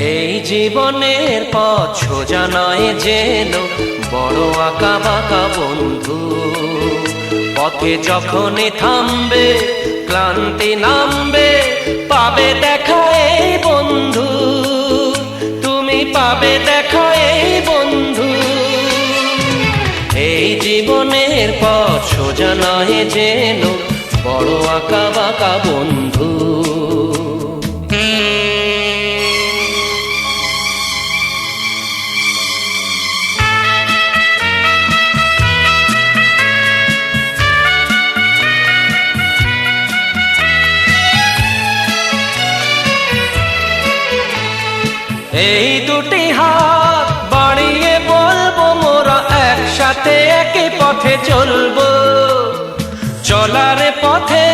এই জীবনের পথ সোজা নয় যেন বড় আঁকা বাঁকা বন্ধু। পথে যখনই থামবে ক্লান্তি নামবে, পাবে দেখা এই বন্ধু, তুমি পাবে দেখা এই বন্ধু। এই জীবনের পথ সোজা নয় যেন বড় আঁকা বাঁকা বন্ধু। এই দুটি হাত বাড়িয়ে বলবো মোরা একসাথে একই পথে চলবো। চলার পথে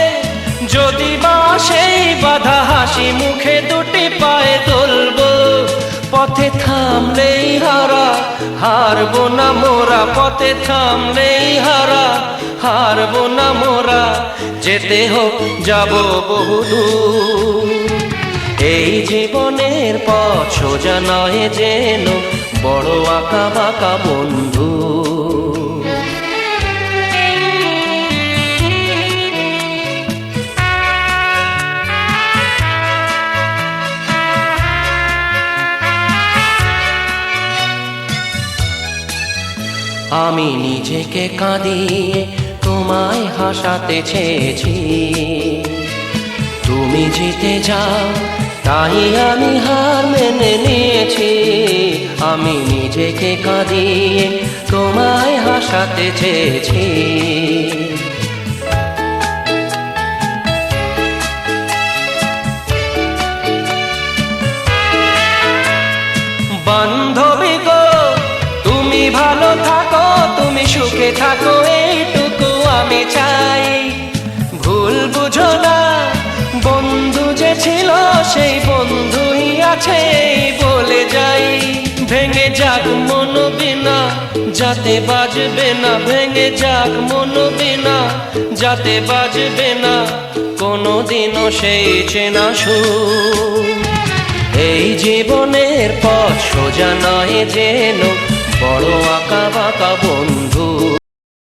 যদি বা সেই বাধা, হাসি মুখে দুটি পায়ে তুলবো। পথে থামলেই হারা, হারবো না মোরা, পথে থামলেই হারা, হারবো না মোরা। যেতে হোক যাবো বহুদূর। এই জীবনের পথ সোজা নয় যেন বড় আঁকা বাঁকা বন্ধু। আমি নিজেকে কাঁদিয়ে তোমায় হাসাতে চেয়েছি, তুমি জিতে যাও তাই আমি হার মেনে নিয়েছি। আমি নিজেকে কাঁদিয়ে তোমায় হাসাতে চেয়েছি। বান্ধবী গো তুমি ভালো থাকো, তুমি সুখে থাকো, এইটুকু আমি চাই। ভুল বুঝো না, বন্ধু যে ছিল সেই বন্ধুই আছে বলে যাই। ভেঙে যাক মন বিনা যাতে বাজবে না, ভেঙে যাক মন বিনা যাতে বাজবে না কোনোদিনও সেই চেনা সুর। এই জীবনের পথ সোজা নয় যেন বড় আঁকা বাঁকা বন্ধু।